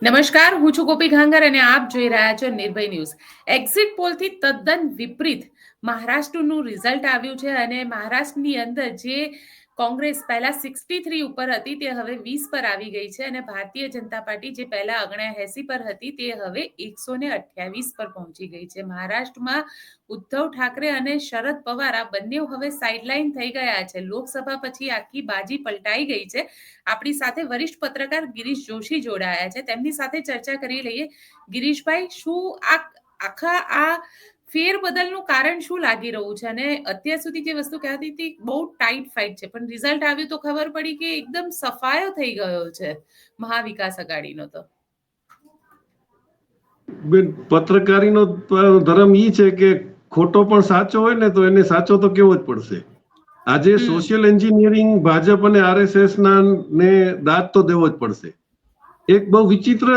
નમસ્કાર, હું છું ગોપી ઘાંગર અને આપ જોઈ રહ્યા છો નિર્ભય ન્યૂઝ. એક્ઝિટ પોલથી તદ્દન વિપરીત મહારાષ્ટ્રનું રિઝલ્ટ આવ્યું છે અને મહારાષ્ટ્રની અંદર જે કોંગ્રેસ પહેલા 63 ઉપર હતી તે હવે 20 પર આવી ગઈ છે અને ભારતીય જનતા પાર્ટી જે પહેલા 79 પર હતી તે હવે 128 પર પહોંચી ગઈ છે. મહારાષ્ટ્રમાં ઉદ્ધવ ઠાકરે અને શરદ પવાર આ બંને હવે સાઇડલાઇન થઈ ગયા છે. લોકસભા પછી આખી બાજી પલટાઈ ગઈ છે. આપણી સાથે વરિષ્ઠ પત્રકાર ગિરીશ જોશી જોડાયા છે, તેમની સાથે ચર્ચા કરી લઈએ. ગિરીશભાઈ, શું આખા આ ફેરબદલનું કારણ શું લાગી રહ્યું છે? અને અત્યાર સુધી જે વસ્તુ કહેતી હતી બહુ ટાઈટ ફાઇટ છે, પણ રિઝલ્ટ આવ્યું તો ખબર પડી કે એકદમ સફાયો થઈ ગયો છે મહાવિકાસ આઘાડીનો. તો પત્રકારીનો ધર્મ ઈ છે કે ખોટો પણ સાચો હોય ને તો એને સાચો તો કેવો જ પડશે. આજે સોશિયલ એન્જિનિયરિંગ ભાજપ અને આરએસએસ ને દાદ તો દેવો જ પડશે. એક બહુ વિચિત્ર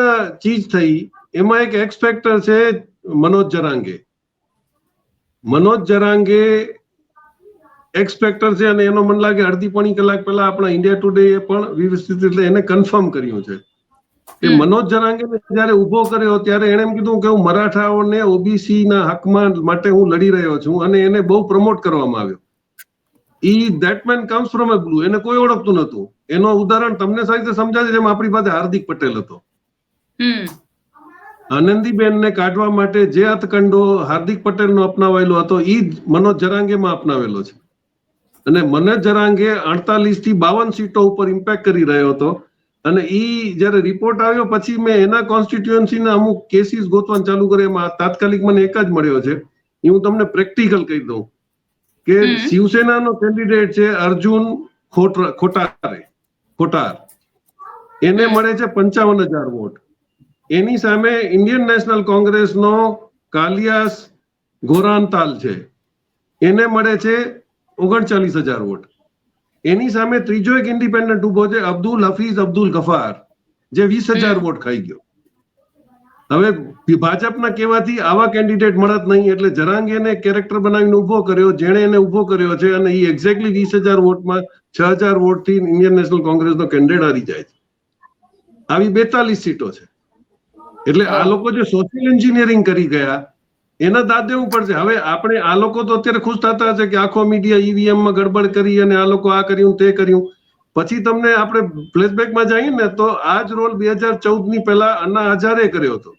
ચીજ થઈ, એમાં એક એક્સ ફેક્ટર છે મનોજ જરાંગે એક્સ ફેક્ટર છે અને એનો મને લાગે અડધી પોણી કલાક પહેલા આપણા ઇન્ડિયા ટુડે પણ વ્યવસ્થિત એટલે એને કન્ફર્મ કર્યું છે કે મનોજ જરાંગે જયારે ઉભો કર્યો ત્યારે એને એમ કીધું કે હું મરાઠાઓને ઓબીસી ના હકમાં માટે હું લડી રહ્યો છું અને એને બહુ પ્રમોટ કરવામાં આવ્યો. That main comes from a blue. એને કોઈ ઓળખતું નતું. એનો ઉદાહરણ તમને સારી રીતે સમજાય જેમ આપણી પાસે હાર્દિક પટેલ હતો. આનંદીબેનને કાઢવા માટે જે હથકંડો હાર્દિક પટેલનો અપનાવેલો હતો એ જ મનોજ જરાંગેમાં અપનાવેલો છે. અને મનોજ જરાંગે 48 થી 52 સીટો ઉપર ઇમ્પેક્ટ કરી રહ્યો હતો. અને ઈ જયારે રિપોર્ટ આવ્યો પછી મેં એના કોન્સ્ટિટ્યુઅન્સીના અમુક કેસીસ ગોતવાનું ચાલુ કર્યા. એમાં તાત્કાલિક મને એક જ મળ્યો છે. એ હું તમને પ્રેક્ટિકલ કહી દઉં કે શિવસેનાનો કેન્ડિડેટ છે અર્જુન ખોટાર. એને મળે છે 55,000 વોટ. એની સામે ઇન્ડિયન નેશનલ કોંગ્રેસનો કાલિયાસ ગોરાનતાલ છે, એને મળે છે 39,000 વોટ. એની સામે ત્રીજો એક ઇન્ડિપેન્ડન્ટ ઉભો છે અબ્દુલ હફીઝ અબ્દુલ ગફાર, જે 20,000 વોટ ખાઈ ગયો. હવે ભાજપના કહેવાથી આવા કેન્ડિડેટ મળત નહીં એટલે જરાંગેને કેરેક્ટર બનાવીને ઉભો કર્યો, જેણે એને ઉભો કર્યો છે અને એ એક્ઝેક્ટલી 20,000 વોટમાં 6,000 વોટથી ઇન્ડિયન નેશનલ કોંગ્રેસનો કેન્ડિડેટ હારી જાય છે. આવી 42 સીટો છે. એટલે આ લોકો જે સોશિયલ એન્જિનિયરિંગ કરી ગયા એના દાદ દેવું પડશે. હવે આપણે આ લોકો તો અત્યારે ખુશ થતા હશે કે આખો મીડિયા ઈવીએમમાં ગડબડ કરી અને આ લોકો આ કર્યું તે કર્યું. પછી તમને આપણે ફ્લેશબેકમાં જઈએ ને તો આ જ રોલ 2014 ની પહેલા અન્ના હજારે કર્યો હતો,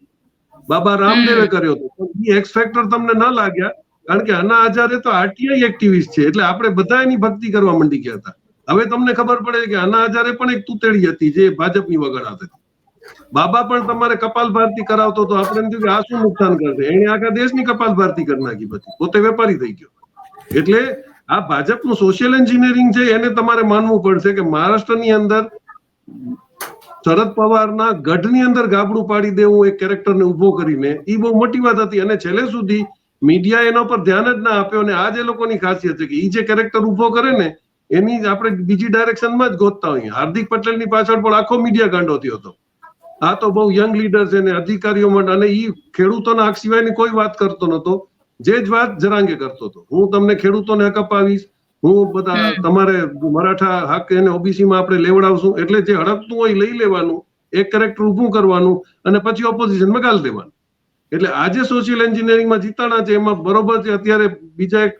બાબા રામદેવે કર્યો હતો. એ એક્સ ફેક્ટર તમને ન લાગ્યા કારણ કે અન્ના હજારે તો આરટીઆઈ એક્ટિવિસ્ટ છે એટલે આપણે બધા એની ભક્તિ કરવા માંડી ગયા હતા. હવે તમને ખબર પડે કે અન્ના હજારે પણ એક તૂતેડી હતી જે ભાજપની વગડાટ હતી. બાબા પણ તમારે કપાલ ભારતી કરાવતો તો આપણે એમ થયું કે આ શું નુકસાન કરશે. એને આખા દેશની કપાલ ભારતી કરી નાખી, પછી પોતે વેપારી થઈ ગયો. એટલે આ ભાજપનું સોશિયલ એન્જિનિયરિંગ છે એને તમારે માનવું પડશે કે મહારાષ્ટ્રની અંદર શરદ પવારના ગઢની અંદર ગાબડું પાડી દેવું એક કેરેક્ટરને ઉભો કરીને એ બહુ મોટી વાત હતી. અને છેલ્લે સુધી મીડિયા એના પર ધ્યાન જ ના આપ્યો. અને આ જે લોકોની ખાસિયત છે કે એ જે કેરેક્ટર ઉભો કરે ને એની આપણે બીજી ડાયરેક્શનમાં જ ગોતતા હોઈએ. હાર્દિક પટેલની પાછળ પણ આખો મીડિયા ગાંડો થયો હતો. આ તો બહુ યંગ લીડર છે ને અધિકારીઓ માટે, અને એ ખેડૂતોના હક સિવાયની કોઈ વાત કરતો નતો. જે જ વાત જરાંગે કરતો હતો, હું તમને ખેડૂતોને હક અપાવીશ, હું બધા તમારે મરાઠા હક એને ઓબીસી માં આપણે લેવડાવશું. એટલે જે હડપતું હોય લઈ લેવાનું, એક કેરેક્ટર ઉભું કરવાનું અને પછી ઓપોઝિશનમાં ગાલ દેવાનું. એટલે આજે સોશિયલ એન્જિનિયરિંગમાં જીતાણા છે એમાં બરોબર છે. અત્યારે બીજા એક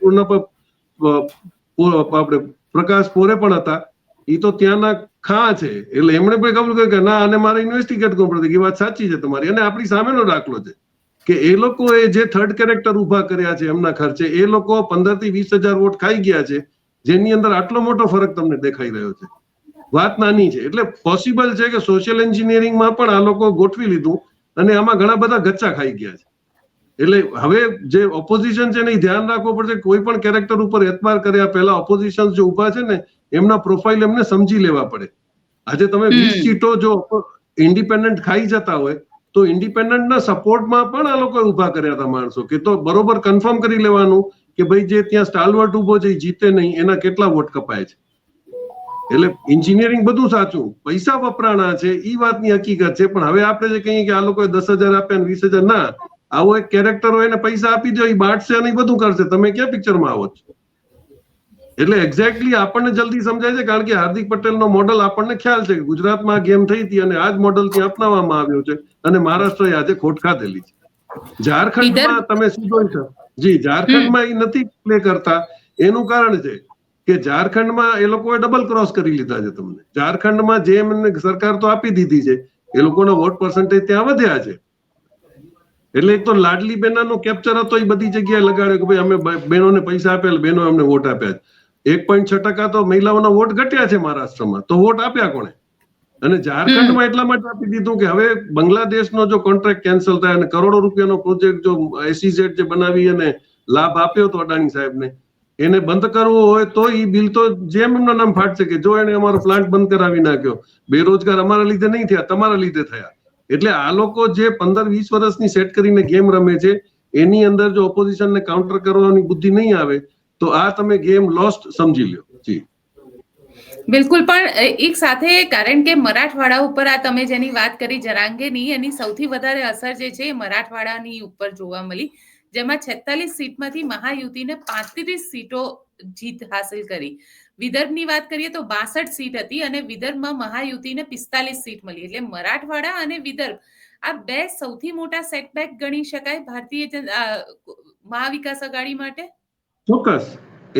આપણે પ્રકાશ પોરે પણ હતા, એ તો ત્યાંના ખા છે એટલે એમણે પણ ખબર કર્યું કે ના અને મારે ઇન્વેસ્ટિગેટ કરવું પડે. એ વાત સાચી છે તમારી. અને આપણી સામેનો દાખલો છે કે એ લોકોએ જે થર્ડ કેરેક્ટર ઉભા કર્યા છે એમના ખર્ચે, એ લોકો 15 થી 20,000 વોટ ખાઈ ગયા છે, જેની અંદર આટલો મોટો ફરક તમને દેખાઈ રહ્યો છે. વાત નાની છે. એટલે પોસિબલ છે કે સોશિયલ એન્જિનિયરિંગમાં પણ આ લોકો ગોઠવી લીધું અને આમાં ઘણા બધા ગચ્ચા ખાઈ ગયા છે. એટલે હવે જે ઓપોઝિશન છે એને ધ્યાન રાખવું પડશે. કોઈ પણ કેરેક્ટર ઉપર એતબાર કર્યા પહેલા ઓપોઝિશન જે ઉભા છે ને એમના પ્રોફાઇલ એમને સમજી લેવા પડે. આજે તમે 20 સીટો જો ઇન્ડિપેન્ડન્ટ ખાઈ જતા હોય તો ઇન્ડિપેન્ડન્ટના સપોર્ટમાં પણ આ લોકોએ ઉભા કર્યા હતા માણસો, કે તો બરોબર કન્ફર્મ કરી લેવાનું કે ભાઈ જે ત્યાં સ્ટાલવર્ટ ઉભો છે જીતે નહીં, એના કેટલા વોટ કપાય છે. એટલે એન્જિનિયરિંગ બધું સાચું, પૈસા વપરાણા છે એ વાતની હકીકત છે. પણ હવે આપણે જે કહીએ કે આ લોકોએ 10,000 આપ્યા ને 20,000, ના, આવો એક કેરેક્ટર હોય એને પૈસા આપી દો, એ બાટશે અને બધું કરશે. તમે ક્યાં પિક્ચરમાં આવો છો? એટલે એક્ઝેક્ટલી આપણને જલ્દી સમજાય છે કારણ કે હાર્દિક પટેલનો મોડલ આપણને ખ્યાલ છે કે ગુજરાતમાં ગેમ થઈ હતી અને આ જ મોડલ ત્યાં અપનાવવામાં આવ્યો છે અને મહારાષ્ટ્રએ આજે ખોટ ખાધેલી છે. ઝારખંડમાં તમે શું જોઈ શકો? જી, ઝારખંડમાં એ નથી પ્લે કરતા. એનું કારણ છે કે ઝારખંડમાં એ લોકોએ ડબલ ક્રોસ કરી લીધા છે. તમને ઝારખંડમાં જેમ સરકાર તો આપી દીધી છે, એ લોકોના વોટ પર્સન્ટેજ ત્યાં વધ્યા છે. એટલે એક તો લાડલી બેનાનો કેપ્ચર હતો, એ બધી જગ્યાએ લગાડ્યો કે ભાઈ અમે બહેનોને પૈસા આપ્યા, બહેનો અમને વોટ આપ્યા. 1.6% તો મહિલાઓના વોટ ઘટ્યા છે મહારાષ્ટ્રમાં, તો વોટ આપ્યા કોણે? અને ઝારખંડમાં એટલા માટે આપી દીધું કે હવે બાંગ્લાદેશનો જો કોન્ટ્રાક્ટ કેન્સલ થાય અને કરોડો રૂપિયાનો પ્રોજેક્ટ જો SEZ જે બનાવી અને લાભ આપ્યો હતો અદાણી સાહેબને, એને બંધ કરવો હોય તો એ બિલ તો જેમ એમના નામ ફાટશે કે જો એને અમારો પ્લાન્ટ બંધ કરાવી નાખ્યો, બેરોજગાર અમારા લીધે નહીં થયા, તમારા લીધે થયા. એટલે આ લોકો જે 15-20 વર્ષની સેટ કરીને ગેમ રમે છે, એની અંદર જો ઓપોઝિશનને કાઉન્ટર કરવાની બુદ્ધિ નહીં આવે તો આ તમે ગેમ લોસ્ટ સમજી લ્યો. જી બિલકુલ. પણ એક સાથે, કારણ કે મરાઠવાડા ઉપર આ તમે જેની વાત કરી જરાંગેની, એની સૌથી વધારે અસર જે છે એ મરાઠવાડાની ઉપર જોવા મળી, જેમાં 46 સીટમાંથી મહાયુતિને 35 સીટો જીત હાસિલ કરી. વિદર્ભની વાત કરીએ તો 62 સીટ હતી અને વિદર્ભમાં મહાયુતિને 45 સીટ મળી. એટલે મરાઠવાડા અને વિદર્ભ આ બે સૌથી મોટા સેટબેક ગણી શકાય ભારતીય મહાવિકાસ અઘાડી માટે. ચોક્કસ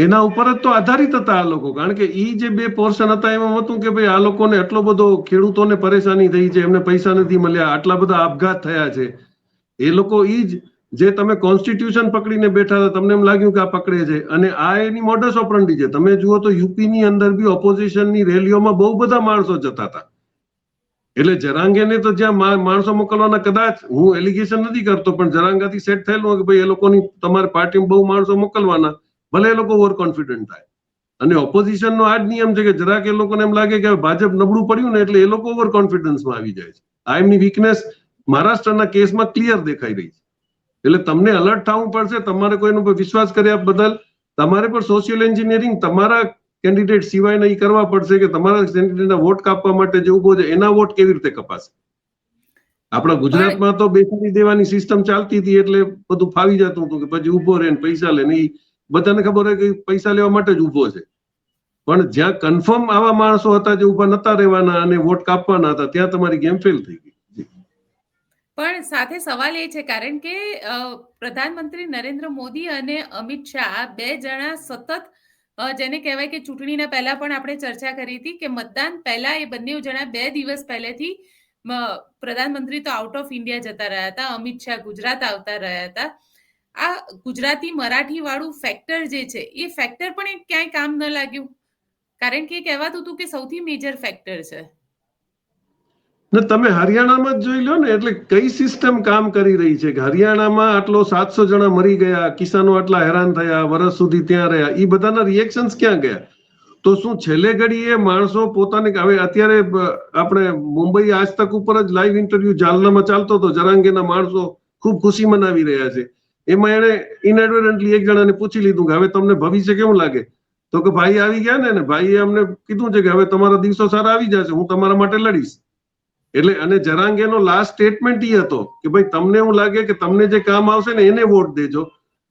એના ઉપર જ તો આધારિત હતા આ લોકો, કારણ કે ઈ જે બે પોર્શન હતા એમાં હતું કે ભાઈ આ લોકોને એટલો બધો ખેડૂતોને પરેશાની થઈ છે, એમને પૈસા નથી મળ્યા, આટલા બધા આપઘાત થયા છે. એ લોકો ઈ જ જે તમે કોન્સ્ટિટ્યુશન પકડીને બેઠા હતા, તમને એમ લાગ્યું કે આ પકડે છે, અને આ એની મોડસ ઓપરન્ડી છે. તમે જુઓ તો યુપીની અંદર બી ઓપોઝિશનની રેલીઓમાં બહુ બધા માણસો જતા હતા. એટલે જરાંગેને તો જ્યાં માણસો મોકલવાના, કદાચ હું એલિગેશન નથી કરતો, પણ જરાંગાથી સેટ થયેલું કે ભાઈ એ લોકોની તમારી પાર્ટીમાં બહુ માણસો મોકલવાના, ભલે એ લોકો ઓવર કોન્ફિડન્ટ થાય. અને ઓપોઝિશનનો આ જ નિયમ છે કે જરાક એ લોકોને એમ લાગે કે ભાજપ નબળું પડ્યું ને એટલે એ લોકો ઓવર કોન્ફિડન્સમાં આવી જાય છે. આ એમની વીકનેસ મહારાષ્ટ્રના કેસમાં ક્લિયર દેખાઈ રહી છે. એટલે તમને અલર્ટ થવું પડશે. તમારે કોઈનો પર વિશ્વાસ કર્યા બદલ તમારે પણ સોશિયલ એન્જિનિયરિંગ તમારા કેન્ડિડેટ સિવાયના એ કરવા પડશે કે તમારા કેન્ડિડેટના વોટ કાપવા માટે જે ઉભો છે એના વોટ કેવી રીતે કપાશે. આપણા ગુજરાતમાં તો બેસાડી દેવાની સિસ્ટમ ચાલતી હતી એટલે બધું ફાવી જતું હતું કે પછી ઉભો રહે ને પૈસા લે ને, બધાને ખબર હોય કે પૈસા લેવા માટે જ ઉભો છે. પણ જ્યાં કન્ફર્મ આવા માણસો હતા જે ઉભા નતા રહેવાના અને વોટ કાપવાના હતા, ત્યાં તમારી ગેમ ફેલ થઈ ગઈ. પણ સાથે સવાલ એ છે, કારણ કે પ્રધાનમંત્રી નરેન્દ્ર મોદી અને અમિત શાહ બે જણા સતત, જેને કહેવાય કે ચૂંટણીના પહેલા પણ આપણે ચર્ચા કરી હતી કે મતદાન પહેલા એ બંને જણા 2 દિવસ પહેલેથી, પ્રધાનમંત્રી તો આઉટ ઓફ ઇન્ડિયા જતા રહ્યા હતા, અમિત શાહ ગુજરાત આવતા રહ્યા હતા. આ ગુજરાતી મરાઠી વાળું ફેક્ટર જે છે એ ફેક્ટર પણ ક્યાંય કામ ન લાગ્યું, કારણ કે કહેવાતું હતું કે સૌથી મેજર ફેક્ટર છે. ને તમે હરિયાણામાં જ જોઈ લો ને, એટલે કઈ સિસ્ટમ કામ કરી રહી છે કે હરિયાણામાં આટલો 700 જણા મરી ગયા, કિસાનો આટલા હેરાન થયા, વર્ષ સુધી ત્યાં રહ્યા, એ બધાના રિએક્શન્સ ક્યાં ગયા? તો શું છેલ્લે ઘડીએ માણસો પોતાને, હવે અત્યારે આપણે મુંબઈ આજ તક ઉપર જ લાઈવ ઇન્ટરવ્યુ જાલનામાં ચાલતો હતો, જરાંગેના માણસો ખૂબ ખુશી મનાવી રહ્યા છે. એમાં એને ઇનએડવર્ટન્ટલી એક જણાને પૂછી લીધું કે હવે તમને ભવિષ્ય કેવું લાગે? તો કે ભાઈ આવી ગયા ને, ભાઈએ અમને કીધું છે કે હવે તમારા દિવસો સારા આવી જશે, હું તમારા માટે લડીશ. એટલે અને જરાંગેનો લાસ્ટ સ્ટેટમેન્ટ એ હતો કે ભાઈ તમને એવું લાગે કે તમને જે કામ આવશે ને એને વોટ દેજો.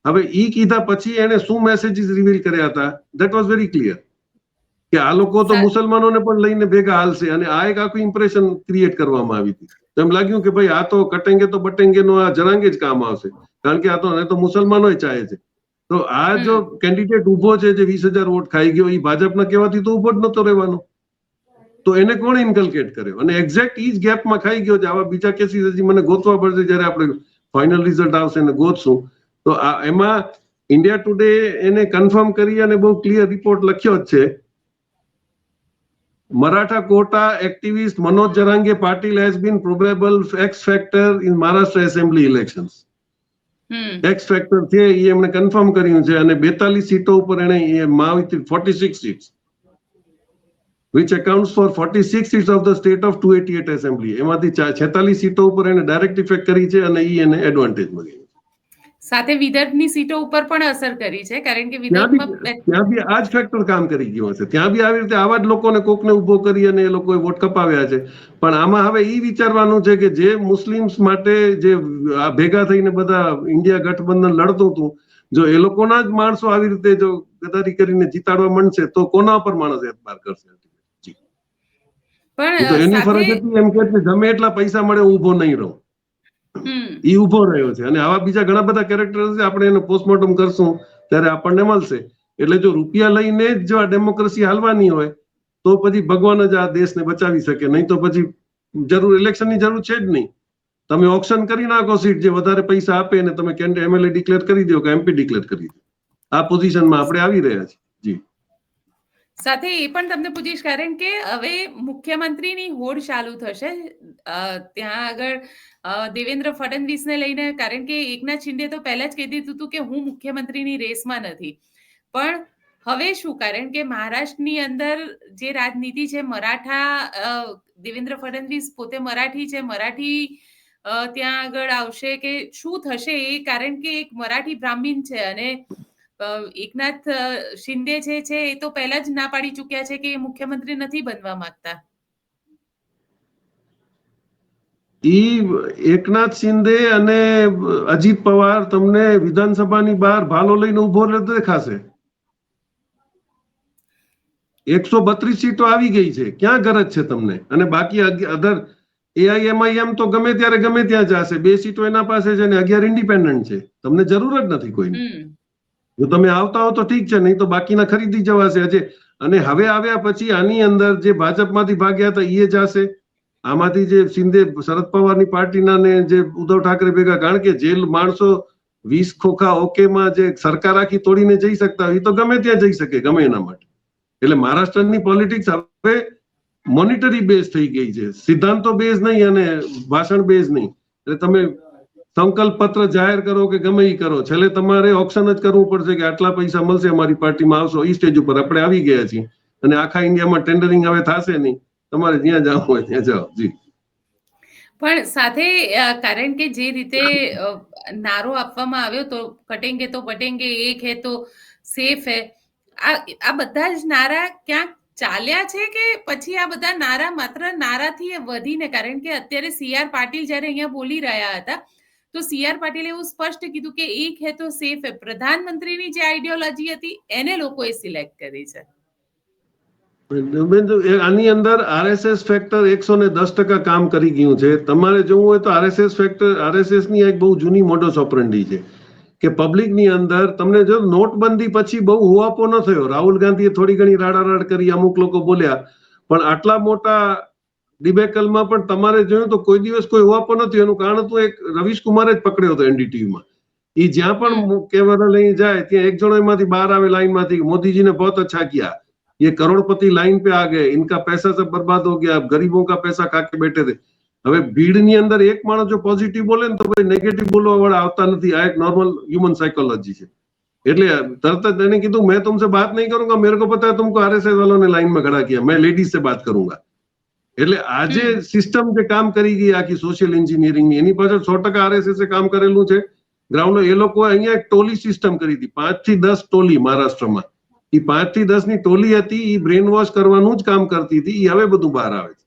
હવે ઈ કીધા પછી એને શું મેસેજીસ રિવીલ કર્યા હતા, ધેટ વોઝ વેરી ક્લિયર કે આ લોકો તો મુસલમાનોને પણ લઈને ભેગા હાલશે, અને આ એક આખું ઇમ્પ્રેશન ક્રિએટ કરવામાં આવી હતી. એમ લાગ્યું કે ભાઈ આ તો કટેંગે તો બટેંગે નો આ જરાંગે જ કામ આવશે, કારણ કે આ તો મુસલમાનો ચાહે છે. તો આ જો કેન્ડિડેટ ઉભો છે જે 20,000 વોટ ખાઈ ગયો, એ ભાજપના કહેવાથી તો ઉભો જ નતો રહેવાનો. તો એને કોણ ઇન્કલ્કેટ કર્યો? અને એક્ઝેક્ટ ઈ જ ગેપમાં ખાઈ ગયો છે. આવા બીજા કેસીસ હજી મને ગોતવા પડશે જ્યારે આપણે ફાઇનલ રિઝલ્ટ આવશે ને ગોતશું. તો એમાં ઇન્ડિયા ટુડે એને કન્ફર્મ કરી અને બહુ ક્લિયર રિપોર્ટ લખ્યો જ છે. Maratha quota activist Manoj Jarange Patil has been probable X factor in Maharashtra Assembly elections. X factor છે એ એમણે કન્ફર્મ કર્યું છે, અને 42 સીટો ઉપર એને માવિત 46 seats, which accounts for 46 seats of the state of 288 assembly. એમાંથી 46 સીટો ઉપર એને ડાયરેક્ટ ઇફેક્ટ કરી છે અને ઈ એને એડવાન્ટેજ મળી. સાથે વિદર્ભની સીટો ઉપર પણ અસર કરી છે, કારણ કે વિદર્ભમાં ત્યાં બી આ જ ફેક્ટર કામ કરી ગયો હશે. ત્યાં બી આવી રીતે આવા જ લોકોને કોકને ઉભો કરી અને એ લોકોએ વોટ કપાવ્યા છે. પણ આમાં હવે ઈ વિચારવાનું છે કે જે મુસ્લિમ્સ માટે જે ભેગા થઈને બધા ઇન્ડિયા ગઠબંધન લડતું હતું, જો એ લોકોના જ માણસો આવી રીતે જો ગદારી કરીને જીતાડવા માંડશે તો કોના પર માણસ એતબાર કરશે? તો એની ફરજ હતી એમ કે ગમે એટલા પૈસા મળે હું ઉભો નહીં રહું. એ ઉભો રહ્યો છે અને આવા બીજા ઘણા બધા કેરેક્ટર છે, આપણે એનું પોસ્ટમોર્ટમ કરશું ત્યારે આપણને મળશે. એટલે જો રૂપિયા લઈને જ જો આ ડેમોક્રેસી હાલવાની હોય તો પછી ભગવાન જ આ દેશને બચાવી શકે, નહીં તો પછી ઇલેક્શનની જરૂર છે જ નહીં. તમે ઓપ્શન કરી નાખો સીટ, જે વધારે પૈસા આપે ને તમે MLA ડિક્લેર કરી દો કે MP ડિક્લેર કરી દો. આ પોઝિશનમાં આપણે આવી રહ્યા છીએ. જી સાથે એ પણ તમને પૂછીશ, કારણ કે હવે મુખ્યમંત્રીની હોડ ચાલુ થશે ત્યાં આગળ દેવેન્દ્ર ફડણવીસને લઈને, કારણ કે એકનાથ શિંદે તો પહેલા જ કહી દીધું હતું કે હું મુખ્યમંત્રીની રેસમાં નથી. પણ હવે શું, કારણ કે મહારાષ્ટ્રની અંદર જે રાજનીતિ છે, મરાઠા, દેવેન્દ્ર ફડણવીસ પોતે મરાઠી છે, મરાઠી ત્યાં આગળ આવશે કે શું થશે એ, કારણ કે એક મરાઠી બ્રાહ્મણ છે અને એકનાથ શિંદે છે એ તો પહેલા જ ના પાડી ચુક્યા છે કે એ મુખ્યમંત્રી નથી બનવા માંગતા. એકનાથ શિંદે અને અજીત પવાર તમને વિધાનસભાની બહાર ભાલો લઈને ઉભો રહેતો દેખાશે. 132 સીટો આવી ગઈ છે, ક્યાં ગરજ છે તમને? અને બાકી અધર AIMIM તો ગમે ત્યારે ગમે ત્યાં જશે. 2 સીટો એના પાસે છે ને 11 ઇન્ડિપેન્ડન્ટ છે. તમને જરૂર જ નથી કોઈની. જો તમે આવતા હો તો ઠીક છે, નહીં તો બાકીના ખરીદી જવાશે આજે. અને હવે આવ્યા પછી આની અંદર જે ભાજપમાંથી ભાગ્યા હતા એ જશે, આમાંથી જે શિંદે શરદ પવારની પાર્ટીના ને જે ઉદ્ધવ ઠાકરે ભેગા, કારણ કે જે માણસો 20 ખોખા ઓકેમાં જે સરકાર આખી તોડીને જઈ શકતા હોય એ તો ગમે ત્યાં જઈ શકે, ગમે એના માટે. એટલે મહારાષ્ટ્રની પોલિટિક્સ હવે મોનિટરી બેઝ થઈ ગઈ છે, સિદ્ધાંતો બેઝ નહીં અને ભાષણ બેઝ નહીં. એટલે તમે સંકલ્પ પત્ર જાહેર કરો કે ગમે એ કરો, છેલ્લે તમારે ઓપ્શન જ કરવું પડશે કે આટલા પૈસા મળશે અમારી પાર્ટીમાં આવશો. એ સ્ટેજ ઉપર આપણે આવી ગયા છીએ અને આખા ઇન્ડિયામાં ટેન્ડરિંગ હવે થશે નહીં, તમારે જ્યાં જવું હોય ત્યાં જાઓ. જી પણ સાથે કારણ કે જે રીતે નારો આપવામાં આવ્યો તો કટેંગે તો બટેંગે, એક હે તો સેફ હે, આ બધા જ નારા ક્યાંક ચાલ્યા છે કે પછી આ બધા નારા માત્ર નારાથી વધીને, કારણ કે અત્યારે CR પાટીલ જ્યારે અહીંયા બોલી રહ્યા હતા તો CR પાટીલે એવું સ્પષ્ટ કીધું કે એક હે તો સેફ હે, પ્રધાનમંત્રીની જે આઈડિયોલોજી હતી એને લોકોએ સિલેક્ટ કરી છે. આની અંદર RSS ફેક્ટર 110% કામ કરી ગયું છે. તમારે જોવું હોય તો RSS ની એક બહુ જૂની મોડસ ઓપરેન્ડી છે કે પબ્લિકની અંદર તમને જો નોટબંધી પછી બહુ હુવાપો ન થયો. રાહુલ ગાંધીએ થોડી ઘણી રાડારાડ કરી, અમુક લોકો બોલ્યા, પણ આટલા મોટા ડિબેકલમાં પણ તમારે જોયું તો કોઈ દિવસ કોઈ હુવાપો નથી. એનું કારણ હતું એક રવીશ કુમારે જ પકડ્યો હતો NDTVમાં. એ જ્યાં પણ કેમેરા લઈને જાય ત્યાં એક જણો એમાંથી બહાર આવે લાઈનમાંથી, મોદીજીને બહુત અચ્છા કિયા, ये करोड़पति लाइन पे आ गए, इनका पैसा सब बर्बाद हो गया, गरीबों का पैसा खा के बैठे थे. હવે ભીડની અંદર એક માણસ જો પોઝિટિવ બોલે ને તો ભાઈ નેગેટિવ બોલવા વાળા આવતા નથી. આ એક નોર્મલ હ્યુમન સાયકોલોજી છે. એટલે તરત જ એને કીધું મેં तुमसे बात नहीं करूंगा, मेरे को पता है तुमको RSS वालों ने लाइन में खड़ा किया, मैं लेडीज से बात करूंगा. એટલે આજે સિસ્ટમ જે કામ કરી ગઈ આખી સોશિયલ એન્જિનિયરિંગની, એની પાછળ 100% RSS કામ કરેલું છે. ગ્રાઉન્ડ એ લોકો અહીંયા એક ટોલી સિસ્ટમ કરી હતી, 5 થી 10 ટોલી મહારાષ્ટ્રમાં. એ 5 થી 10 ની ટોલી હતી, એ બ્રેન વોશ કરવાનું જ કામ કરતી હતી. એ હવે બધું બહાર આવે છે.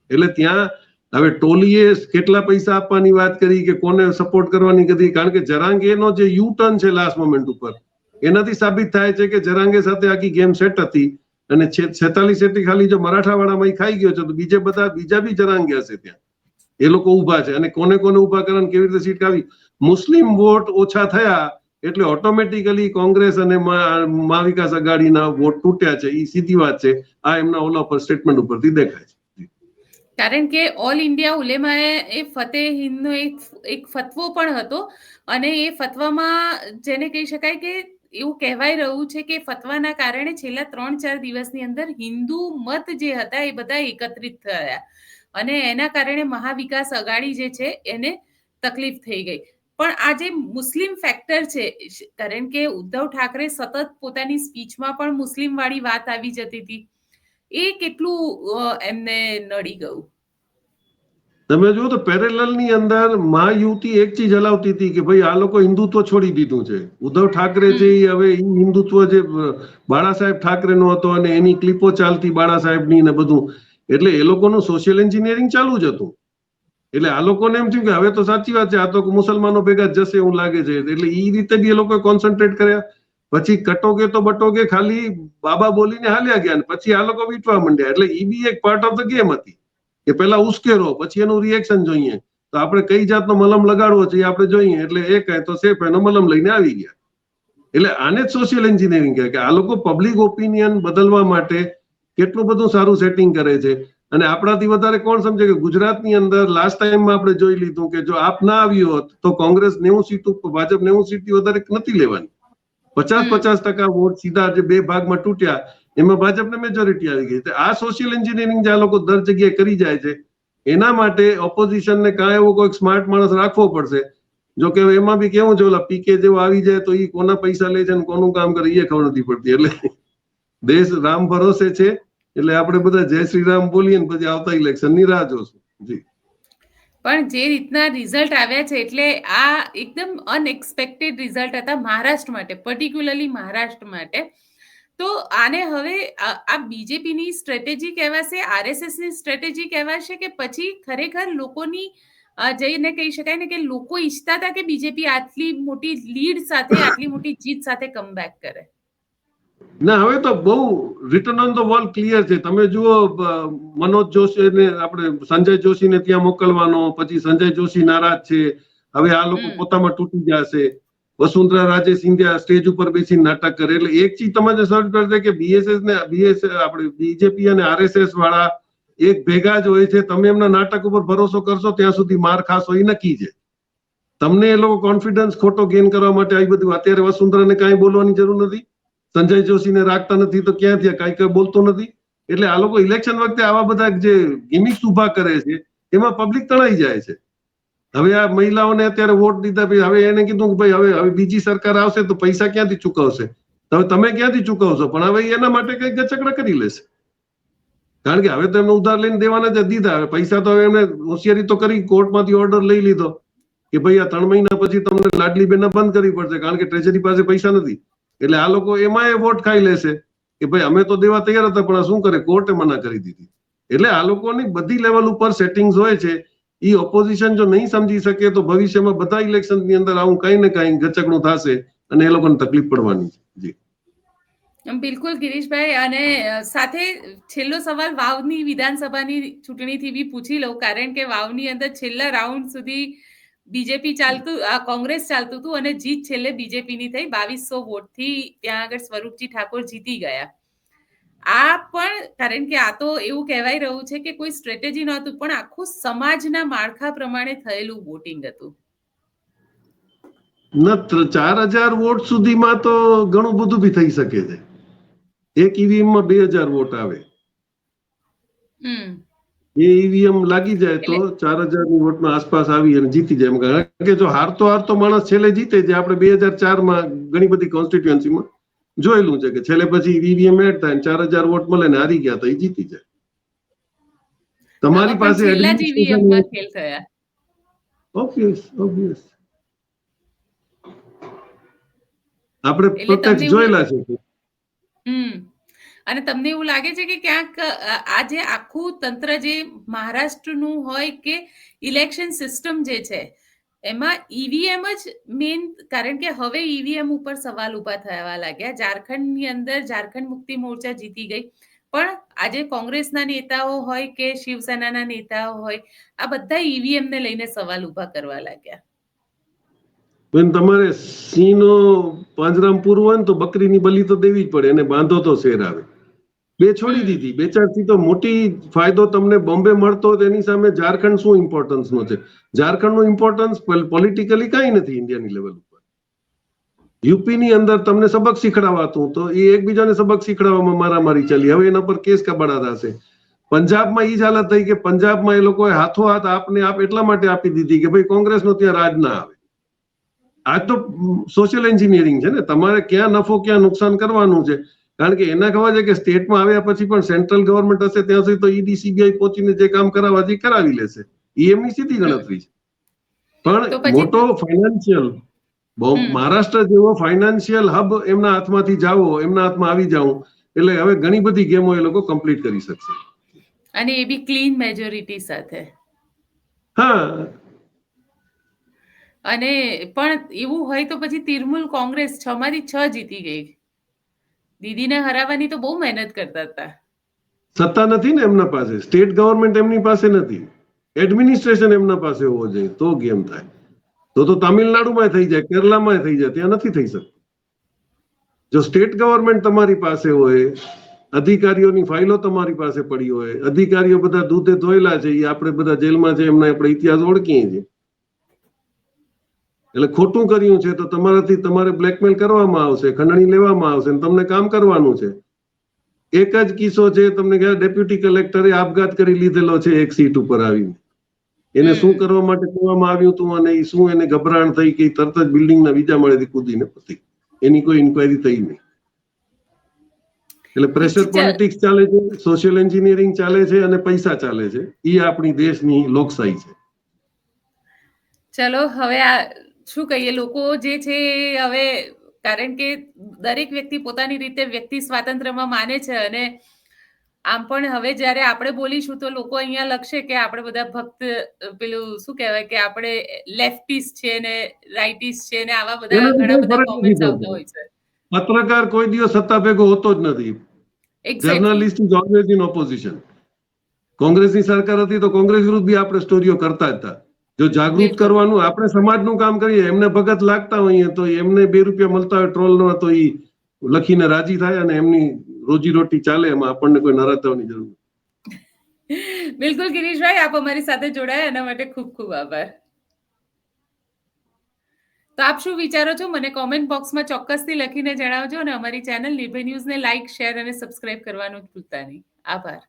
એટલે ત્યાં હવે ટોલીએ કેટલા પૈસા આપવાની વાત કરી કે કોને સપોર્ટ કરવાની કરી, કારણ કે જરાંગેનો જે યુ ટર્ન છે લાસ્ટ મોમેન્ટ ઉપર, એનાથી સાબિત થાય છે કે જરાંગે સાથે આખી ગેમ સેટ હતી અને 46 સીટ ખાલી જો મરાઠાવાડામાં ખાઈ ગયો છે તો બીજા બી જરાંગે હશે ત્યાં. એ લોકો ઉભા છે અને કોને કોને ઉભા કરવાની કેવી રીતે સીટ આવી. મુસ્લિમ વોટ ઓછા થયા એટલે ઓટોમેટિકલી કોંગ્રેસ અને મા વિકાસ અઘાડીના વોટ તૂટ્યા છે. એ સીધી વાત છે. આ એમના ઓલા પર સ્ટેટમેન્ટ ઉપરથી દેખાય છે. કારણ કે ઓલ ઇન્ડિયા ઉલેમાએ એ ફતેહ હિંદનો એક ફતવો પણ હતો અને એ ફતવામાં જેને કહી શકાય કે એવું કહેવાય રહ્યું છે કે ફતવાના કારણે છેલ્લા 3-4 દિવસની અંદર હિન્દુ મત જે હતા એ બધા એકત્રિત થયા અને એના કારણે મહાવિકાસ અઘાડી જે છે એને તકલીફ થઈ ગઈ. પણ આ જે મુસ્લિમ ફેક્ટર છે, કારણ કે ઉદ્ધવ ઠાકરે સતત પોતાની સ્પીચમાં પણ મુસ્લિમ વાળી વાત આવી જતી હતી, એ કેટલું એમને નડી ગયું? તમે જુઓ તો પેરેલલ ની અંદર મહાયુતિ એક ચીજ હલાવતી હતી કે ભાઈ આ લોકો હિન્દુત્વ છોડી દીધું છે. ઉદ્ધવ ઠાકરે છે હવે હિન્દુત્વ જે બાળા સાહેબ ઠાકરે નો હતો અને એની ક્લિપો ચાલતી બાળા સાહેબ ની ને બધું, એટલે એ લોકોનું સોશિયલ એન્જિનિયરિંગ ચાલુ જ હતું. એટલે આ લોકોને એમ થયું કે હવે તો સાચી વાત છે, આ તો મુસલમાનો ભેગા જ જશે એવું લાગે છે, એટલે એ રીતે બી એ લોકોએ કોન્સન્ટ્રેટ કર્યા. પછી કટોગે તો બટોગે ખાલી બાબા બોલીને હાલ્યા ગયા, પછી આ લોકો વીટવા માંડ્યા. એટલે એ બી એક પાર્ટ ઓફ ધ ગેમ હતી કે પેલા ઉશ્કેરો, પછી એનું રિએક્શન જોઈએ, તો આપણે કઈ જાતનો મલમ લગાડવો છે આપણે જોઈએ. એટલે એ કહે તો સેફ એનો મલમ લઈને આવી ગયા. એટલે આને જ સોશિયલ એન્જિનિયરિંગ કહે કે આ લોકો પબ્લિક ઓપિનિયન બદલવા માટે કેટલું બધું સારું સેટિંગ કરે છે. અને આપણાથી વધારે કોણ સમજે કે ગુજરાતની અંદર લાસ્ટ ટાઈમમાં આપણે જોઈ લીધું કે જો આપ ના આવ્યો હોત તો કોંગ્રેસ 90 સીટ ઉપર, ભાજપ 90 સીટથી વધારે નથી લેવાની. 50% વોટ સીધા જે બે ભાગમાં તૂટ્યા, એમાં ભાજપને મેજોરિટી આવી ગઈ. આ સોશિયલ એન્જિનિયરિંગ જે આ લોકો દર જગ્યાએ કરી જાય છે, એના માટે ઓપોઝિશનને કાંઈ એવો કોઈ સ્માર્ટ માણસ રાખવો પડશે. જો કે એમાં બી કેવું છે, ઓલા પીકે જેવો આવી જાય તો એ કોના પૈસા લે છે ને કોનું કામ કરે એ ખબર નથી પડતી. એટલે દેશ રામ ભરોસે છે, એટલે આપણે બધા જય શ્રી રામ બોલીએ ને પછી આવતા ઇલેક્શનની રાહ જોશું. જી. પણ જે રીતના રિઝલ્ટ આવ્યા છે, એટલે આ એકદમ અનએક્સપેક્ટેડ રિઝલ્ટ હતા મહારાષ્ટ્ર માટે, પર્ટિક્યુલરલી મહારાષ્ટ્ર માટે. તો આને હવે આ બીજેપીની સ્ટ્રેટેજી કહેવાશે, આરએસએસની સ્ટ્રેટેજી કહેવાશે, કે પછી ખરેખર લોકોની જઈને કહી શકાય ને કે લોકો ઈચ્છતા હતા કે બીજેપી આટલી મોટી લીડ સાથે, આટલી મોટી જીત સાથે કમબેક કરે? ના, હવે તો બહુ return on the wall clear છે. તમે જુઓ, મનોજ જોશીને આપણે સંજય જોશીને ત્યાં મોકલવાનો, પછી સંજય જોશી નારાજ છે, હવે આ લોકો પોતામાં તૂટી જશે. વસુંધરા રાજે સિંધિયા સ્ટેજ ઉપર બેસીને નાટક કરે. એટલે એક ચીજ તમારે સર્ચ કરશે કે આપણે બીજેપી અને આરએસએસ વાળા એક ભેગા જ હોય છે. તમે એમના નાટક ઉપર ભરોસો કરશો ત્યાં સુધી માર ખાશો એ નક્કી છે. તમને એ લોકો કોન્ફિડન્સ ખોટો ગેઇન કરવા માટે આવી બધું, અત્યારે વસુંધરાને કાંઈ બોલવાની જરૂર નથી, સંજય જોશીને રાખતા નથી તો ક્યાં થયા, કાંઈ બોલતો નથી. એટલે આ લોકો ઇલેક્શન વખતે આવા બધા જે ગિમિક્સ ઉભા કરે છે એમાં પબ્લિક તણાઈ જાય છે. હવે આ મહિલાઓને અત્યારે વોટ દીધા, હવે એને કીધું કે ભાઈ હવે બીજી સરકાર આવશે તો પૈસા ક્યાંથી ચૂકવશે, હવે તમે ક્યાંથી ચૂકવશો, પણ હવે એના માટે કઈક ગચકડા કરી લેશે. કારણ કે હવે તો એમને ઉધાર લઈને દેવાના જ દીધા. હવે પૈસા તો એમને હોશિયારી તો કરી, કોર્ટમાંથી ઓર્ડર લઈ લીધો કે ભાઈ આ 3 મહિના પછી તમને લાડલી બેના બંધ કરવી પડશે, કારણ કે ટ્રેઝરી પાસે પૈસા નથી. એટલે આ લોકો એમાં એ વોટ ખાઈ લેશે કે ભાઈ અમે તો દેવા તૈયાર હતા, પણ શું કરે, કોર્ટે મના કરી દીધી. એટલે આ લોકોની બધી લેવલ ઉપર સેટિંગ્સ હોય છે. એ ઓપોઝિશન જો નહીં સમજી શકે તો ભવિષ્યમાં બધા ઇલેક્શનની અંદર આવું કઈ ને કઈ ગચકડું થશે અને એ લોકોને તકલીફ પડવાની છે. જી બિલકુલ ગિરીશભાઈ. અને સાથે છેલ્લો સવાલ વાવની વિધાનસભાની ચૂંટણીથી બી પૂછી લઉં, કારણ કે વાવની અંદર છેલ્લા રાઉન્ડ સુધી બીજેપી ચાલતું, કોંગ્રેસ ચાલતું હતું અને જીત છેલ્લે બીજેપીની થઈ. 2200 વોટથી ત્યાં આગળ સ્વરૂપજી ઠાકોર જીતી ગયા. આ પણ, કારણ કે આ તો એવું કહેવાય રહ્યું છે કે કોઈ સ્ટ્રેટેજી નહોતું, પણ આખું સમાજના માળખા પ્રમાણે થયેલું વોટિંગ હતું. 4000 વોટ સુધીમાં તો ઘણું બધું બી થઈ શકે છે. એક ઈવીએમ માં 2000 વોટ આવે, એ ઈવીએમ લાગી જાય તો 4000 ની વોટમાં આસપાસ આવી અને જીતી જાય. કારણ કે જો હારતો માણસ છેલ્લે જીતે છે. આપણે 2004 માં ઘણી બધી કોન્સ્ટિટ્યુઅન્સીમાં જોયેલું છે કે છેલ્લે પછી ઈવીએમ એડ થાય, 4000 વોટ મળે ને હારી ગયા તો એ જીતી જાય. તમારી પાસે ઓબ્વિયસ આપણે પ્રત્યક્ષ જોયેલા છે. અને તમને એવું લાગે છે કે ક્યાંક આ જે આખું તંત્ર જે મહારાષ્ટ્રનું હોય કે ઇલેક્શન સિસ્ટમ જે છે એમાં ઈવીએમ જ મેઇન, કારણ કે હવે ઈવીએમ ઉપર સવાલ ઉભા થવા લાગ્યા. ઝારખંડની અંદર ઝારખંડ મુક્તિ મોરચા જીતી ગઈ, પણ આજે કોંગ્રેસના નેતાઓ હોય કે શિવસેનાના નેતાઓ હોય, આ બધા ઈવીએમ ને લઈને સવાલ ઉભા કરવા લાગ્યા. બેન, તમારે સિંહનો પાંજરામાં પૂરવું હોય ને તો બકરીની બલી તો દેવી જ પડે, એને બાંધો તો શેર આવે. બે છોડી દીધી, 2-4 થી તો મોટી ફાયદો તમને બોમ્બે મળતો, એની સામે ઝારખંડ શું ઇમ્પોર્ટન્સ નો છે? ઝારખંડ નું ઇમ્પોર્ટન્સ પોલિટિકલી કઈ નથી ઇન્ડિયાની લેવલ ઉપર. યુપી ની અંદર તમને સબક શીખડાવાતું તો એ એકબીજાને સબક શીખડાવવામાં મારામારી ચાલી, હવે એના પર કેસ કબાડા થશે. પંજાબમાં એ જ હાલત થઈ કે પંજાબમાં એ લોકોએ હાથોહાથ આપને આપ એટલા માટે આપી દીધી કે ભાઈ કોંગ્રેસનો ત્યાં રાજ ના આવે. આ તો સોશિયલ એન્જિનિયરિંગ છે ને, તમારે ક્યાં નફો ક્યાં નુકસાન કરવાનું છે. કારણ કે એના ખબર છે કે સ્ટેટમાં આવ્યા પછી પણ સેન્ટ્રલ ગવર્મેન્ટ હશે ત્યાં સુધી તો ઈડી સીબીઆઈ પહોંચીને જે કામ કરાવવા જે કરાવી લેશે, એ એમની સીધી ગણતરી છે. પણ મોટો ફાઇનાન્શિયલ, મહારાષ્ટ્ર જેવો ફાઇનાન્શિયલ હબ એમના હાથમાંથી જાવો, એમના હાથમાં આવી જાઉં, એટલે હવે ઘણી બધી ગેમો એ લોકો કમ્પ્લીટ કરી શકશે, અને એ બી ક્લીન મેજોરિટી સાથે. હા, અને પણ એવું હોય તો પછી તૃણમૂલ કોંગ્રેસ 6 માંથી 6 જીતી ગઈ. દીદીને હરાવવાની તો બહુ મહેનત કરતા હતા. સત્તા નથી ને એમના પાસે, સ્ટેટ ગવર્મેન્ટ એમની પાસે નથી, એડમિનિસ્ટ્રેશન એમના પાસે હોવો જોઈએ તો ગેમ થાય. તો તામિલનાડુમાં થઈ જાય, કેરલામાં થઈ જાય, ત્યાં નથી થઈ શકતું. જો સ્ટેટ ગવર્મેન્ટ તમારી પાસે હોય, અધિકારીઓની ફાઇલો તમારી પાસે પડી હોય, અધિકારીઓ બધા દૂધે ધોયેલા છે, એ આપણે બધા જેલમાં છે, એમના આપણે ઇતિહાસ ઓળખીએ છીએ. એટલે ખોટું કર્યું છે તો તમારાથી તમારે બ્લેકમેલ કરવામાં આવશે, ખંડણી લેવામાં આવશે, તમને કામ કરવાનું છે. એક જ કિસ્સો છે, તમને કહે ડેપ્યુટી કલેક્ટરે આપઘાત કરી લીધેલો છે એક સીટ ઉપર આવીને. એને શું કરવા માટે કહેવામાં આવ્યું હતું અને શું એને ગભરાણ થઈ કે તરત જ બિલ્ડિંગના બીજા માળેથી કૂદીને પતી. એની કોઈ ઇન્ક્વાયરી થઈ નહીં. એટલે પ્રેશર પોલિટિક્સ ચાલે છે, સોશિયલ એન્જિનિયરિંગ ચાલે છે અને પૈસા ચાલે છે. એ આપણી દેશની લોકશાહી છે. ચલો હવે આ શું કહીએ, લોકો જે છે હવે, કારણ કે દરેક વ્યક્તિ પોતાની રીતે વ્યક્તિ સ્વાતંત્ર્યમાં માને છે, અને આમ પણ હવે જ્યારે આપણે બોલીશું તો લોકો અહીંયા લખશે કે આપણે બધા ફક્ત પેલું શું કહેવાય કે આપણે લેફ્ટિસ્ટ છે ને રાઇટિસ્ટ છે ને આવા બધા ઘણા બધા કોમેન્ટ્સ આવતા હોય છે. પત્રકાર કોઈ દિવસ સત્તા ભેગો હોતો જ નથી. Journalist is always in opposition. કોંગ્રેસની સરકાર હતી તો કોંગ્રેસ વિરુદ્ધ બી આપણે સ્ટોરીઓ કરતા હતા. જો જાગૃત કરવાનું, આપણે સમાજનું કામ કરીએ, એમને ભગત લાગતા હોઈએ તો એમને 2 રૂપિયા મળતા હોય ટ્રોલનો તો એ લખીને રાજી થાય અને એમની રોજીરોટી ચાલે, એમાં આપણને કોઈ નારાજ થવાની જરૂર નથી. બિલકુલ ગિરીશભાઈ, આપ અમારી સાથે જોડાયા એના માટે ખૂબ ખૂબ આભાર. તો આપ શું વિચારો છો મને કોમેન્ટ બોક્સમાં ચોક્કસથી લખીને જણાવજો, અને અમારી ચેનલ નિર્ભય ન્યૂઝને લાઇક, શેર અને સબસ્ક્રાઇબ કરવાનું ભૂલતા નહીં. આભાર.